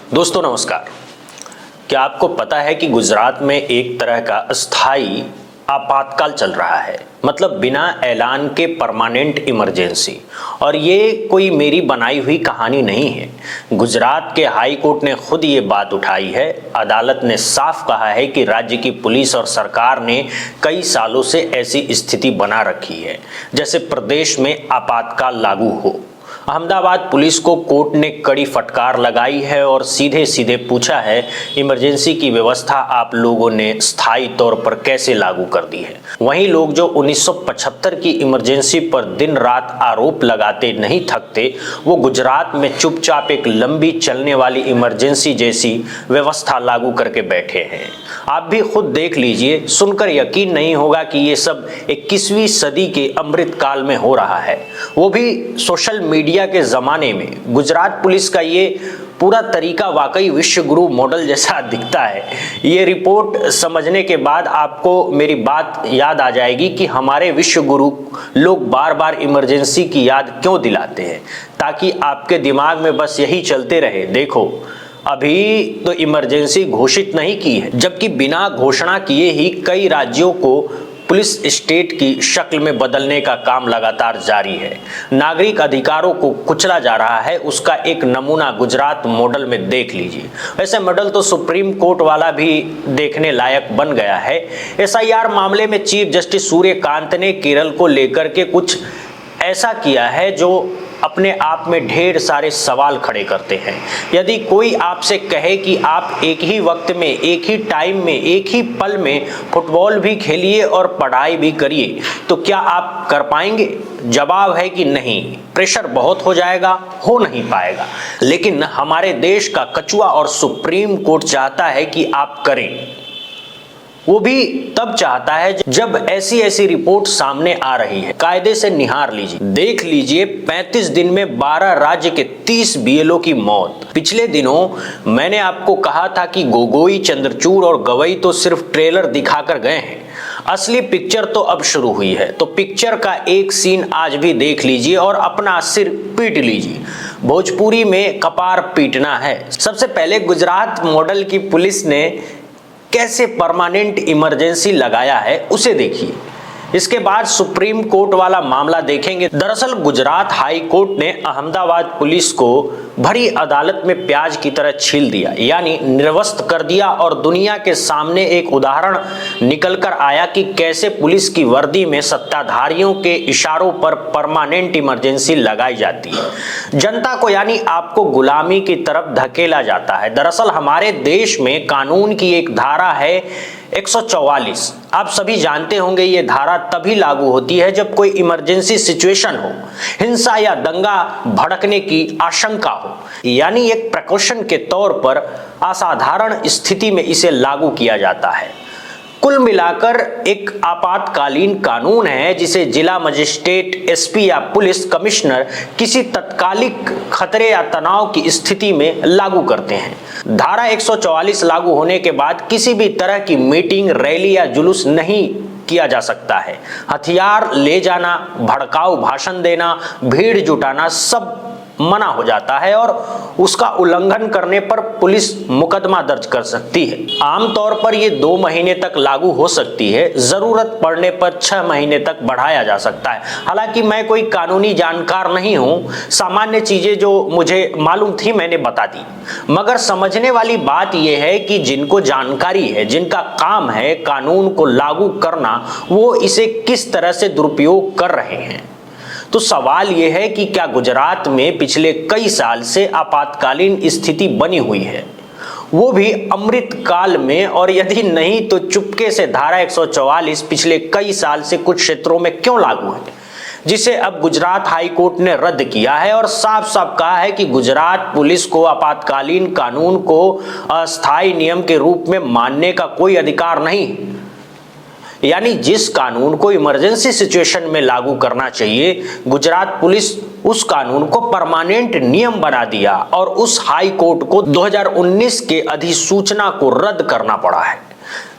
दोस्तों नमस्कार। क्या आपको पता है कि गुजरात में एक तरह का अस्थाई आपातकाल चल रहा है, मतलब बिना ऐलान के परमानेंट इमरजेंसी। और ये कोई मेरी बनाई हुई कहानी नहीं है। गुजरात के हाई कोर्ट ने खुद ये बात उठाई है। अदालत ने साफ कहा है कि राज्य की पुलिस और सरकार ने कई सालों से ऐसी स्थिति बना रखी है जैसे प्रदेश में आपातकाल लागू हो। अहमदाबाद पुलिस को कोर्ट ने कड़ी फटकार लगाई है और सीधे सीधे पूछा है, इमरजेंसी की व्यवस्था आप लोगों ने स्थायी तौर पर कैसे लागू कर दी है। वहीं लोग जो 1975 की इमरजेंसी पर दिन रात आरोप लगाते नहीं थकते, वो गुजरात में चुपचाप एक लंबी चलने वाली इमरजेंसी जैसी व्यवस्था लागू करके बैठे हैं। आप भी खुद देख लीजिए, सुनकर यकीन नहीं होगा कि ये सब 21वीं सदी के अमृत काल में हो रहा है, वो भी सोशल मीडिया के जमाने में। गुजरात पुलिस का ये पूरा तरीका वाकई विश्व गुरु मॉडल जैसा दिखता है। ये रिपोर्ट समझने के बाद आपको मेरी बात याद आ जाएगी कि हमारे विश्व गुरु लोग बार बार इमरजेंसी की याद क्यों दिलाते हैं, ताकि आपके दिमाग में बस यही चलते रहे, देखो अभी तो इमरजेंसी घोषित नहीं की है, जबकि बिना घोषणा किए ही कई राज्यों को पुलिस स्टेट की शक्ल में बदलने का काम लगातार जारी है। नागरिक अधिकारों को कुचला जा रहा है, उसका एक नमूना गुजरात मॉडल में देख लीजिए। वैसे मॉडल तो सुप्रीम कोर्ट वाला भी देखने लायक बन गया है। एसआईआर मामले में चीफ जस्टिस सूर्यकांत ने केरल को लेकर के कुछ ऐसा किया है जो अपने आप में ढेर सारे सवाल खड़े करते हैं। यदि कोई आपसे कहे कि आप एक ही वक्त में, एक ही टाइम में, एक ही पल में फुटबॉल भी खेलिए और पढ़ाई भी करिए, तो क्या आप कर पाएंगे? जवाब है कि नहीं, प्रेशर बहुत हो जाएगा, हो नहीं पाएगा। लेकिन हमारे देश का कचुआ और सुप्रीम कोर्ट चाहता है कि आप करें। वो भी तब चाहता है जब ऐसी ऐसी रिपोर्ट सामने आ रही है। कायदे से निहार लीजिए, देख लीजिए 35 दिन में 12 राज्य के 30 बीएलओ की मौत। पिछले दिनों मैंने आपको कहा था कि गोगोई, चंद्रचूड़ और गवई तो सिर्फ ट्रेलर दिखाकर गए हैं, असली पिक्चर तो अब शुरू हुई है। तो पिक्चर का एक सीन आज भी देख लीजिए और अपना सिर पीट लीजिए। भोजपुरी में कपार पीटना है। सबसे पहले गुजरात मॉडल की पुलिस ने कैसे परमानेंट इमरजेंसी लगाया है उसे देखिए। इसके बाद सुप्रीम कोर्ट वाला मामला देखेंगे। दरअसल गुजरात हाई कोर्ट ने अहमदाबाद पुलिस को भरी अदालत में प्याज की तरह छील दिया, यानी निर्वस्त कर दिया, और दुनिया के सामने एक उदाहरण निकलकर आया कि कैसे पुलिस की वर्दी में सत्ताधारियों के इशारों पर परमानेंट इमरजेंसी लगाई जाती है। जनता को यानी आपको गुलामी की तरफ धकेला जाता है। दरअसल हमारे देश में कानून की एक धारा है 144। आप सभी जानते होंगे ये धारा तभी लागू होती है जब कोई इमरजेंसी सिचुएशन हो, हिंसा या दंगा भड़कने की आशंका हो, यानी एक प्रिकॉशन के तौर पर असाधारण स्थिति में इसे लागू किया जाता है। कुल मिलाकर एक आपातकालीन कानून है जिसे जिला मजिस्ट्रेट, एसपी या पुलिस कमिश्नर किसी तत्कालिक खतरे या तनाव की स्थिति में लागू करते हैं। धारा 144 लागू होने के बाद किसी भी तरह की मीटिंग, रैली या जुलूस नहीं किया जा सकता है। हथियार ले जाना, भड़काऊ भाषण देना, भीड़ जुटाना सब मना हो जाता है और उसका उल्लंघन करने पर पुलिस मुकदमा दर्ज कर सकती है। आमतौर पर ये 2 महीने तक लागू हो सकती है, जरूरत पड़ने पर 6 महीने तक बढ़ाया जा सकता है। हालांकि मैं कोई कानूनी जानकार नहीं हूं, सामान्य चीजें जो मुझे मालूम थी मैंने बता दी। मगर समझने वाली बात यह है कि जिनको जानकारी है, जिनका काम है कानून को लागू करना, वो इसे किस तरह से दुरुपयोग कर रहे हैं। तो सवाल यह है कि क्या गुजरात में पिछले कई साल से आपातकालीन स्थिति बनी हुई है, वो भी अमृत काल में, और यदि नहीं तो चुपके से धारा 144 पिछले कई साल से कुछ क्षेत्रों में क्यों लागू है, जिसे अब गुजरात हाई कोर्ट ने रद्द किया है और साफ साफ कहा है कि गुजरात पुलिस को आपातकालीन कानून को अस्थायी नियम के रूप में मानने का कोई अधिकार नहीं। यानी जिस कानून को इमरजेंसी सिचुएशन में लागू करना चाहिए, गुजरात पुलिस उस कानून को परमानेंट नियम बना दिया और उस हाई कोर्ट को 2019 के अधिसूचना को रद्द करना पड़ा है।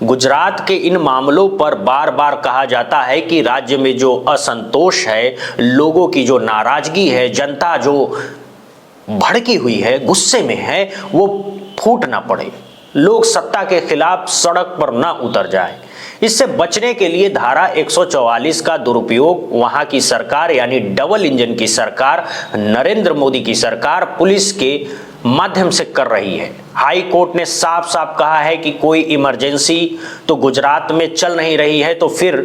गुजरात के इन मामलों पर बार बार कहा जाता है कि राज्य में जो असंतोष है, लोगों की जो नाराजगी है, जनता जो भड़की हुई है, गुस्से में है, वो फूट ना पड़े, लोग सत्ता के खिलाफ सड़क पर ना उतर जाए। इससे बचने के लिए धारा 144 का दुरुपयोग वहां की सरकार यानी डबल इंजन की सरकार, नरेंद्र मोदी की सरकार पुलिस के माध्यम से कर रही है। हाई कोर्ट ने साफ साफ कहा है कि कोई इमरजेंसी तो गुजरात में चल नहीं रही है, तो फिर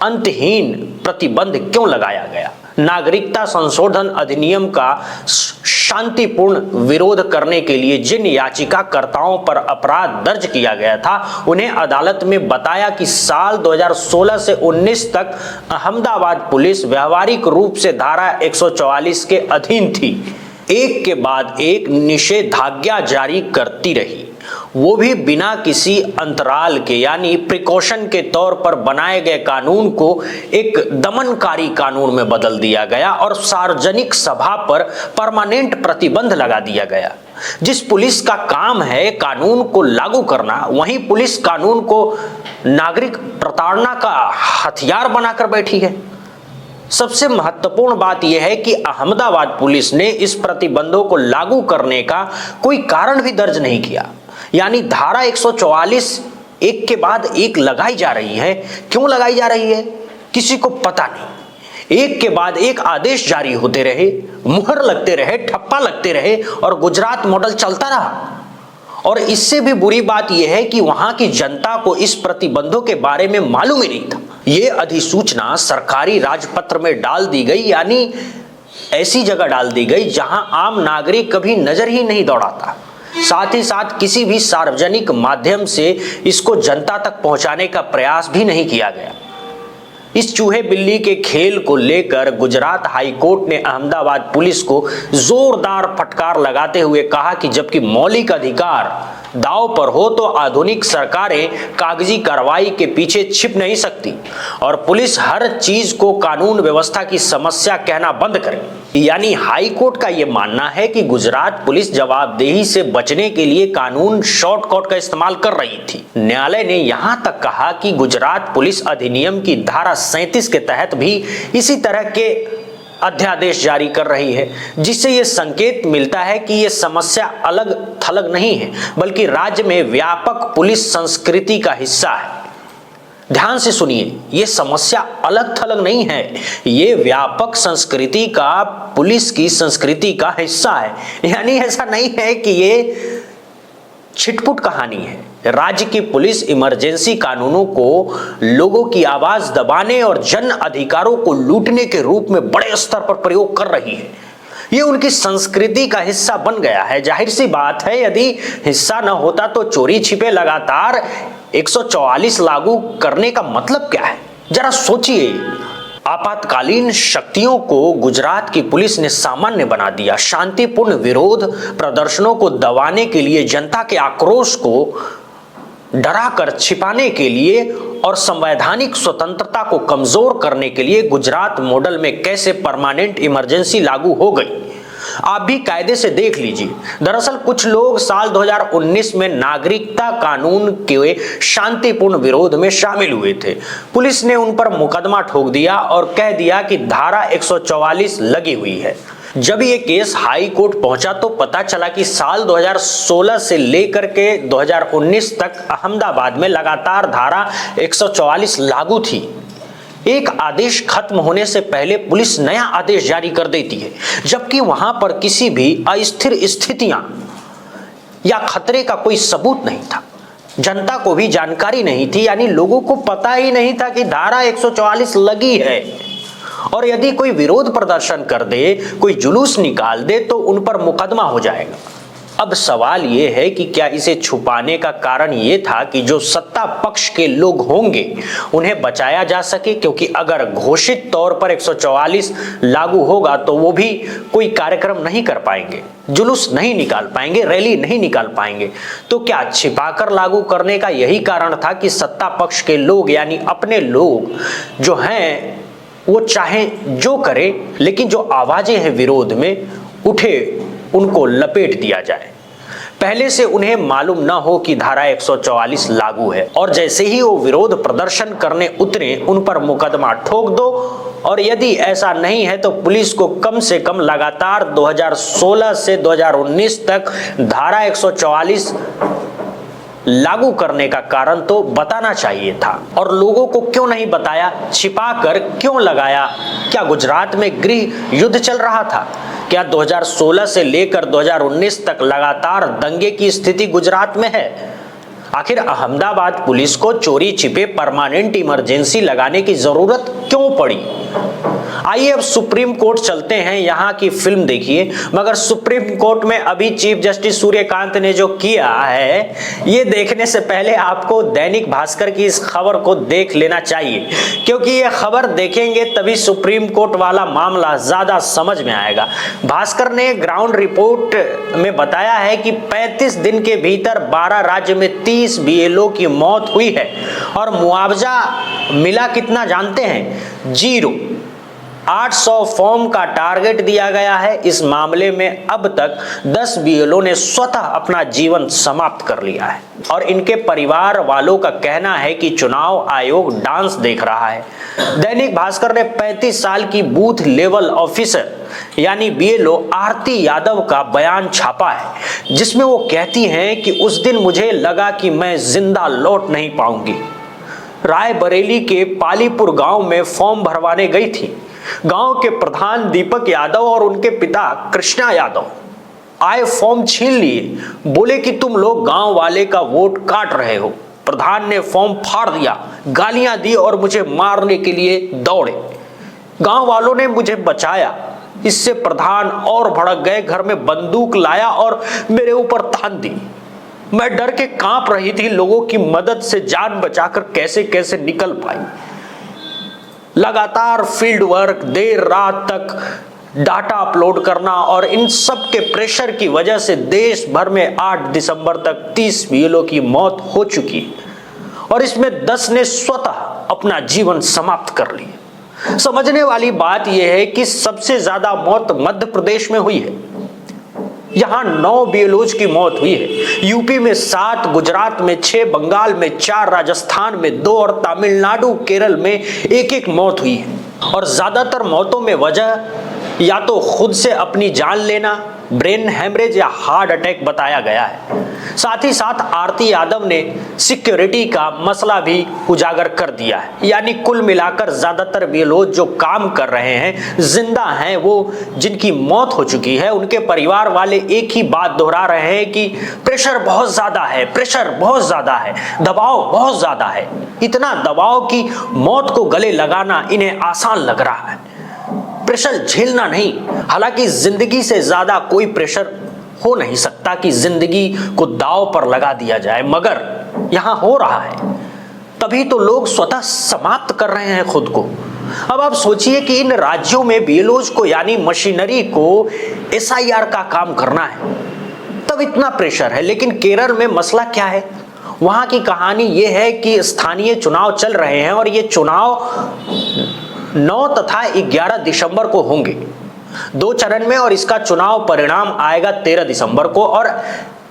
अंतहीन प्रतिबंध क्यों लगाया गया? नागरिकता संशोधन अधिनियम का शांतिपूर्ण विरोध करने के लिए जिन याचिकाकर्ताओं पर अपराध दर्ज किया गया था, उन्हें अदालत में बताया कि साल 2016 से 19 तक अहमदाबाद पुलिस व्यावहारिक रूप से धारा 144 के अधीन थी। एक के बाद एक निषेधाज्ञा जारी करती रही, वो भी बिना किसी अंतराल के, यानी प्रिकॉशन के तौर पर बनाए गए कानून को एक दमनकारी कानून में बदल दिया गया और सार्वजनिक सभा पर परमानेंट प्रतिबंध लगा दिया गया। जिस पुलिस का काम है कानून को लागू करना, वहीं पुलिस कानून को नागरिक प्रताड़ना का हथियार बनाकर बैठी है। सबसे महत्वपूर्ण बात यह है कि अहमदाबाद पुलिस ने इस प्रतिबंधों को लागू करने का कोई कारण भी दर्ज नहीं किया, यानी धारा 144 एक के बाद एक लगाई जा रही है। क्यों लगाई जा रही है किसी को पता नहीं। एक के बाद एक आदेश जारी होते रहे, मुहर लगते रहे, ठप्पा लगते रहे और गुजरात मॉडल चलता रहा। और इससे भी बुरी बात यह है कि वहां की जनता को इस प्रतिबंधों के बारे में मालूम ही नहीं था। यह अधिसूचना सरकारी राजपत्र में डाल दी गई, यानी ऐसी जगह डाल दी गई जहां आम नागरिक कभी नजर ही नहीं दौड़ाता। साथ ही साथ किसी भी सार्वजनिक माध्यम से इसको जनता तक पहुंचाने का प्रयास भी नहीं किया गया। इस चूहे बिल्ली के खेल को लेकर गुजरात हाई कोर्ट ने अहमदाबाद पुलिस को जोरदार फटकार लगाते हुए कहा कि जबकि मौलिक अधिकार दांव पर हो तो आधुनिक सरकारें कागजी कार्रवाई के पीछे छिप नहीं सकती और पुलिस हर चीज को कानून व्यवस्था की समस्या कहना बंद करे। यानी हाई कोर्ट का यह मानना है कि गुजरात पुलिस जवाबदेही से बचने के लिए कानून शॉर्टकट का इस्तेमाल कर रही थी। न्यायालय ने यहां तक कहा कि गुजरात पुलिस अधिनियम की धारा 37 के तहत भी इसी तरह के अध्यादेश जारी कर रही है, जिससे यह संकेत मिलता है कि यह समस्या अलग थलग नहीं है बल्कि राज्य में व्यापक पुलिस संस्कृति का हिस्सा है। ध्यान से सुनिए, यह समस्या अलग थलग नहीं है, यह व्यापक संस्कृति का, पुलिस की संस्कृति का हिस्सा है। यानी ऐसा नहीं है कि यह छिटपुट कहानी है। राज्य की पुलिस इमरजेंसी कानूनों को लोगों की आवाज दबाने और जन अधिकारों को लूटने के रूप में बड़े स्तर पर प्रयोग कर रही है। ये उनकी संस्कृति का हिस्सा बन गया है। जाहिर सी बात है, यदि हिस्सा न होता तो चोरी छिपे लगातार 144 लागू करने का मतलब क्या है? जरा सोचिए। आपातकालीन शक्तियों को गुजरात की पुलिस ने सामान्य बना दिया। शांतिपूर्ण विरोध प्रदर्शनों को दबाने के लिए, जनता के आक्रोश को डराकर छिपाने के लिए और संवैधानिक स्वतंत्रता को कमजोर करने के लिए गुजरात मॉडल में कैसे परमानेंट इमरजेंसी लागू हो गई, आप भी कायदे से देख लीजिए। दरअसल कुछ लोग साल 2019 में नागरिकता कानून के शांतिपूर्ण विरोध में शामिल हुए थे। पुलिस ने उन पर मुकदमा ठोक दिया और कह दिया कि धारा 144 लगी हुई है। जब ये केस हाई कोर्ट पहुंचा तो पता चला कि साल 2016 से लेकर के 2019 तक अहमदाबाद में लगातार धारा 144 लागू थी। एक आदेश खत्म होने से पहले पुलिस नया आदेश जारी कर देती है, जबकि वहां पर किसी भी अस्थिर स्थितियां या खतरे का कोई सबूत नहीं था। जनता को भी जानकारी नहीं थी, यानी लोगों को पता ही नहीं था कि धारा 144 लगी है। और यदि कोई विरोध प्रदर्शन कर दे, कोई जुलूस निकाल दे तो उन पर मुकदमा हो जाएगा। अब सवाल यह है कि क्या इसे छुपाने का कारण यह था कि जो सत्ता पक्ष के लोग होंगे उन्हें बचाया जा सके, क्योंकि अगर घोषित तौर पर 144 लागू होगा तो वो भी कोई कार्यक्रम नहीं कर पाएंगे, जुलूस नहीं निकाल पाएंगे, रैली नहीं निकाल पाएंगे। तो क्या छिपाकर लागू करने का यही कारण था कि सत्ता पक्ष के लोग, यानी अपने लोग जो हैं, वो चाहे जो करे, लेकिन जो आवाजें हैं विरोध में उठे उनको लपेट दिया जाए। पहले से उन्हें मालूम न हो कि धारा 144 लागू है और जैसे ही वो विरोध प्रदर्शन करने उतरे उन पर मुकदमा ठोक दो, और यदि ऐसा नहीं है तो पुलिस को कम से कम लगातार 2016 से 2019 तक धारा 144 लागू करने का कारण तो बताना चाहिए था। और लोगों को क्यों नहीं बताया, छिपाकर क्यों लगाया? क्या गुजरात में गृह युद्ध चल रहा था? क्या 2016 से लेकर 2019 तक लगातार दंगे की स्थिति गुजरात में है? आखिर अहमदाबाद पुलिस को चोरी छिपे परमानेंट इमरजेंसी लगाने की जरूरत क्यों पड़ी? आइए अब सुप्रीम कोर्ट चलते हैं, यहाँ की फिल्म देखिए। मगर सुप्रीम कोर्ट में अभी चीफ जस्टिस सूर्यकांत ने जो किया है, ये देखने से पहले आपको दैनिक भास्कर की इस खबर को देख लेना चाहिए, क्योंकि ये खबर देखेंगे तभी सुप्रीम कोर्ट वाला मामला ज्यादा समझ में आएगा। भास्कर ने ग्राउंड रिपोर्ट में बताया है कि 35 दिन के भीतर 12 राज्य में 30 बीएलओ की मौत हुई है और मुआवजा मिला कितना जानते हैं? 0। 800 फॉर्म का टारगेट दिया गया है। इस मामले में अब तक 10 बीएलओ ने स्वतः अपना जीवन समाप्त कर लिया है और इनके परिवार वालों का कहना है कि चुनाव आयोग डांस देख रहा है। दैनिक भास्कर ने 35 साल की बूथ लेवल ऑफिसर यानी बीएलओ आरती यादव का बयान छापा है, जिसमें वो कहती हैं कि उस दिन मुझे लगा कि मैं जिंदा लौट नहीं पाऊंगी। रायबरेली के पालीपुर गांव में फॉर्म भरवाने गई थी। गांव के प्रधान दीपक यादव और उनके पिता कृष्णा यादव आए, फॉर्म छीन लिए, बोले कि तुम लोग गांव वाले का वोट काट रहे हो। प्रधान ने फॉर्म फाड़ दिया, गालियां दी और मुझे मारने के लिए दौड़े। गांव वालों ने मुझे बचाया। इससे प्रधान और भड़क गए, घर में बंदूक लाया और मेरे ऊपर तान दी। मैं डर के कांप रही थी। लोगों की मदद से जान बचाकर कैसे कैसे निकल पाई। लगातार फील्ड वर्क, देर रात तक डाटा अपलोड करना और इन सब के प्रेशर की वजह से देश भर में 8 दिसंबर तक 30 बीएलओ की मौत हो चुकी है और इसमें 10 ने स्वतः अपना जीवन समाप्त कर लिया। समझने वाली बात यह है कि सबसे ज्यादा मौत मध्य प्रदेश में हुई है। यहां 9 बीएलओज की मौत हुई है। यूपी में 7, गुजरात में 6, बंगाल में 4, राजस्थान में 2 और तमिलनाडु केरल में 1-1 मौत हुई है। और ज्यादातर मौतों में वजह या तो खुद से अपनी जान लेना, ब्रेन हैमरेज या हार्ट अटैक बताया गया है। साथ ही साथ आरती यादव ने सिक्योरिटी का मसला भी उजागर कर दिया है। यानी कुल मिलाकर ज्यादातर बीएलओ जो काम कर रहे हैं, जिंदा हैं, वो जिनकी मौत हो चुकी है, उनके परिवार वाले एक ही बात दोहरा रहे हैं कि प्रेशर बहुत ज्यादा है, प्रेशर बहुत ज्यादा है, दबाव बहुत ज्यादा है। इतना दबाव कि मौत को गले लगाना इन्हें आसान लग रहा है, प्रेशर झेलना नहीं। हालांकि जिंदगी से ज्यादा कोई प्रेशर हो नहीं सकता कि जिंदगी को दांव पर लगा दिया जाए, मगर यहां हो रहा है। तभी तो लोग स्वतः समाप्त कर रहे हैं खुद को। अब आप सोचिए कि इन राज्यों में बीएलओज को यानी मशीनरी को एसआईआर का काम करना है, तब इतना प्रेशर है। लेकिन केरल में मसला क्या है? वहां की कहानी यह है कि स्थानीय चुनाव चल रहे हैं और ये चुनाव 9 तथा 11 दिसंबर को होंगे, 2 चरण में, और इसका चुनाव परिणाम आएगा 13 दिसंबर को। और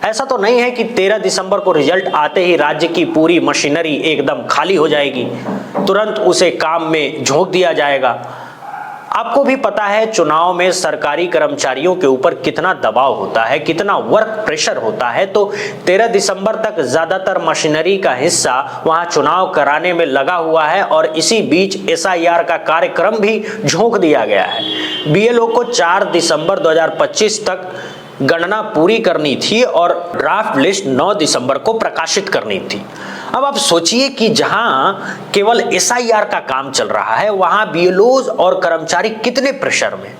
ऐसा तो नहीं है कि 13 दिसंबर को रिजल्ट आते ही राज्य की पूरी मशीनरी एकदम खाली हो जाएगी, तुरंत उसे काम में झोंक दिया जाएगा। आपको भी पता है चुनाव में सरकारी कर्मचारियों के ऊपर कितना दबाव होता है, कितना वर्क प्रेशर होता है। तो 13 दिसंबर तक ज्यादातर मशीनरी का हिस्सा वहां चुनाव कराने में लगा हुआ है और इसी बीच एसआईआर का कार्यक्रम भी झोंक दिया गया है। बीएलओ को 4 दिसंबर 2025 तक गणना पूरी करनी थी और ड्राफ्ट लिस्ट 9 दिसंबर को प्रकाशित करनी थी। अब आप सोचिए कि जहां केवल एसआईआर का काम चल रहा है, वहां बीएलओज और कर्मचारी कितने प्रेशर में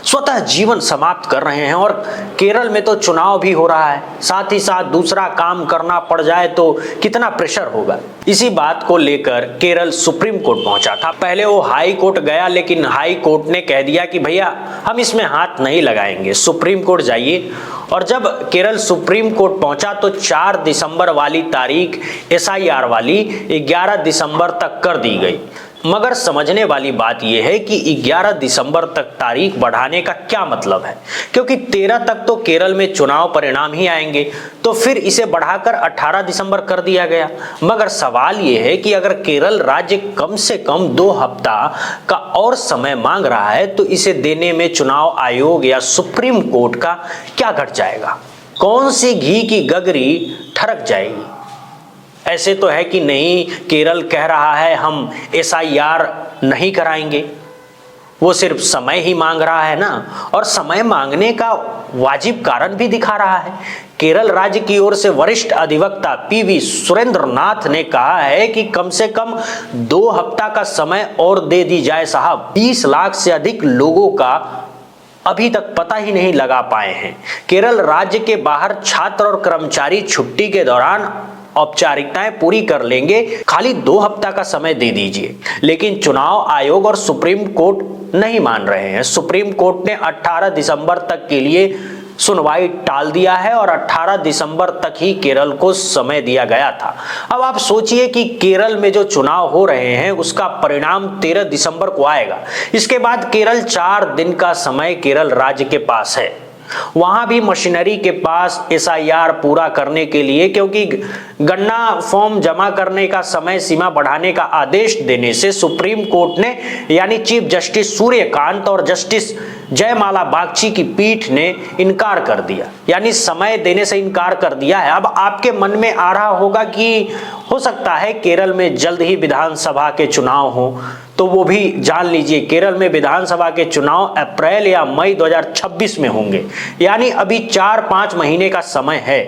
स्वतः जीवन समाप्त कर रहे हैं। और केरल में तो चुनाव भी हो रहा है, साथ ही साथ दूसरा काम करना पड़ जाए तो कितना प्रेशर होगा। इसी बात को लेकर केरल सुप्रीम कोर्ट पहुंचा था। पहले वो हाई कोर्ट गया, लेकिन हाई कोर्ट ने कह दिया कि भैया हम इसमें हाथ नहीं लगाएंगे, सुप्रीम कोर्ट जाइए। और जब केरल सुप्रीम कोर्ट पहुंचा तो 4 दिसंबर वाली तारीख एसआईआर वाली 11 दिसंबर तक कर दी गई। मगर समझने वाली बात यह है कि 11 दिसंबर तक तारीख बढ़ाने का क्या मतलब है, क्योंकि 13 तक तो केरल में चुनाव परिणाम ही आएंगे, तो फिर इसे बढ़ाकर 18 दिसंबर कर दिया गया। मगर सवाल यह है कि अगर केरल राज्य कम से कम 2 हफ्ता का और समय मांग रहा है तो इसे देने में चुनाव आयोग या सुप्रीम कोर्ट का क्या घट जाएगा? कौन सी घी की गगरी ठरक जाएगी? ऐसे तो है कि नहीं, केरल कह रहा है हम SIR नहीं कराएंगे, वो सिर्फ समय ही मांग रहा है ना, और समय मांगने का वाजिब कारण भी दिखा रहा है। केरल राज्य की ओर से वरिष्ठ अधिवक्ता PV सुरेंद्रनाथ ने कहा है कि कम से कम 2 हफ्ता का समय और दे दी जाए साहब। 20 लाख से अधिक लोगों का अभी तक पता ही नहीं लगा पाए हैं। केरल राज्य के बाहर छात्र और कर्मचारी छुट्टी के दौरान औपचारिकताएं पूरी कर लेंगे, खाली 2 हफ्ता का समय दे दीजिए। लेकिन चुनाव आयोग और सुप्रीम कोर्ट नहीं मान रहे हैं। सुप्रीम कोर्ट ने 18 दिसंबर तक के लिए सुनवाई टाल दिया है और 18 दिसंबर तक ही केरल को समय दिया गया था। अब आप सोचिए कि केरल में जो चुनाव हो रहे हैं उसका परिणाम 13 दिसंबर को आएगा। इसके बाद केरल 4 दिन का समय केरल राज्य के पास है। वहां भी मशीनरी के पास SIR पूरा करने के लिए, क्योंकि गन्ना फॉर्म जमा करने का समय सीमा बढ़ाने का आदेश देने से सुप्रीम कोर्ट ने यानी चीफ जस्टिस सूर्यकांत और जस्टिस जयमाला बागची की पीठ ने इनकार कर दिया, यानी समय देने से इनकार कर दिया है। अब आपके मन में आ रहा होगा कि हो सकता है केरल में जल्द ही विधानसभा के चुनाव हो, तो वो भी जान लीजिए केरल में विधानसभा के चुनाव अप्रैल या मई 2026 में होंगे, यानी अभी 4-5 महीने का समय है।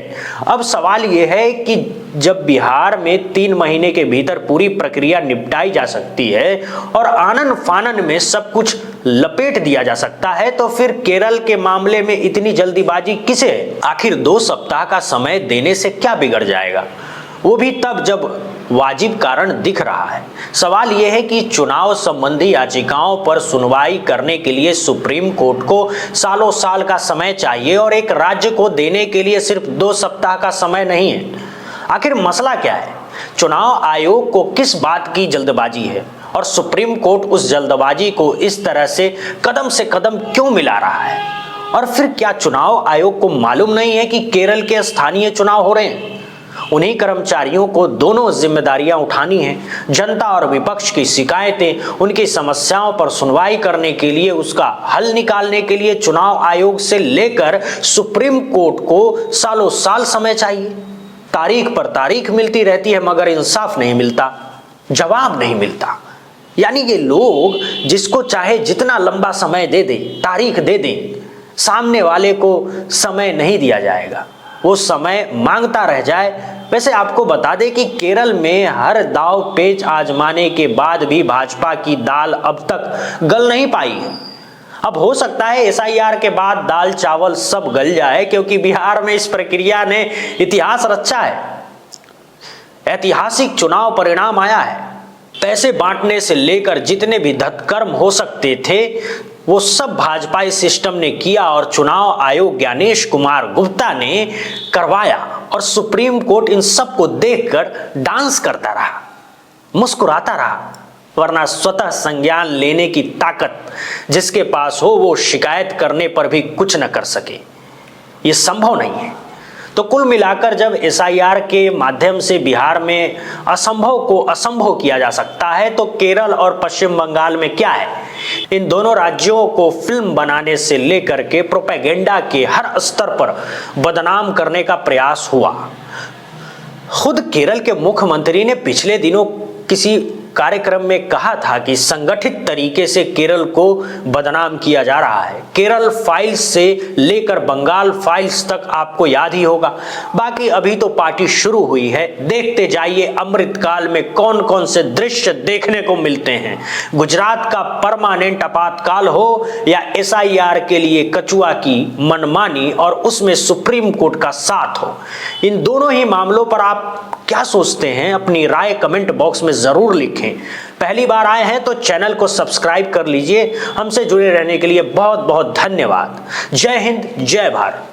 अब सवाल ये है कि जब बिहार में 3 महीने के भीतर पूरी प्रक्रिया निपटाई जा सकती है और आनन फानन में सब कुछ लपेट दिया जा सकता है, तो फिर केरल के मामले में इतनी जल्दीबाजी किसे है? आखिर 2 सप्ताह का समय देने से क्या बिगड़ जाएगा, वो भी तब जब वाजिब कारण दिख रहा है। सवाल यह है कि चुनाव संबंधी याचिकाओं पर सुनवाई करने के लिए सुप्रीम कोर्ट को सालों साल का समय चाहिए और एक राज्य को देने के लिए सिर्फ 2 सप्ताह का समय नहीं है। आखिर मसला क्या है? चुनाव आयोग को किस बात की जल्दबाजी है और सुप्रीम कोर्ट उस जल्दबाजी को इस तरह से कदम क्यों मिला रहा है? और फिर क्या चुनाव आयोग को मालूम नहीं है कि केरल के स्थानीय चुनाव हो रहे हैं? उन्हीं कर्मचारियों को दोनों जिम्मेदारियां उठानी हैं। जनता और विपक्ष की शिकायतें, उनकी समस्याओं पर सुनवाई करने के लिए, उसका हल निकालने के लिए चुनाव आयोग से लेकर सुप्रीम कोर्ट को सालों साल समय चाहिए। तारीख पर तारीख मिलती रहती है मगर इंसाफ नहीं मिलता, जवाब नहीं मिलता। यानी ये लोग जिसको चाहे जितना लंबा समय दे दे, तारीख दे दें, सामने वाले को समय नहीं दिया जाएगा, वो समय मांगता रह जाए। वैसे आपको बता दें कि केरल में हर दाव पेच आजमाने के बाद भी भाजपा की दाल अब तक गल नहीं पाई है। अब हो सकता है SIR के बाद दाल चावल सब गल जाए, क्योंकि बिहार में इस प्रक्रिया ने इतिहास रचा है। ऐतिहासिक चुनाव परिणाम आया है। पैसे बांटने से लेकर जितने भी धत्कर्म हो सकते थे वो सब भाजपाई सिस्टम ने किया और चुनाव आयोग ज्ञानेश कुमार गुप्ता ने करवाया, और सुप्रीम कोर्ट इन सब को देखकर डांस करता रहा, मुस्कुराता रहा। वरना स्वतः संज्ञान लेने की ताकत जिसके पास हो वो शिकायत करने पर भी कुछ न कर सके, ये संभव नहीं है। तो कुल मिलाकर जब SIR के माध्यम से बिहार में असंभव को असंभव किया जा सकता है, तो केरल और पश्चिम बंगाल में क्या है? इन दोनों राज्यों को फिल्म बनाने से लेकर के प्रोपेगेंडा के हर स्तर पर बदनाम करने का प्रयास हुआ। खुद केरल के मुख्यमंत्री ने पिछले दिनों किसी कार्यक्रम में कहा था कि संगठित तरीके से केरल को बदनाम किया जा रहा है। केरल फाइल्स से लेकर बंगाल फाइल्स तक आपको याद ही होगा। बाकी अभी तो पार्टी शुरू हुई है, देखते जाइए अमृतकाल में कौन कौन से दृश्य देखने को मिलते हैं। गुजरात का परमानेंट आपातकाल हो या SIR के लिए कचुआ की मनमानी और उसमें सुप्रीम कोर्ट का साथ हो, इन दोनों ही मामलों पर आप क्या सोचते हैं? अपनी राय कमेंट बॉक्स में जरूर लिखें। पहली बार आए हैं तो चैनल को सब्सक्राइब कर लीजिए। हमसे जुड़े रहने के लिए बहुत बहुत धन्यवाद। जय हिंद, जय भारत।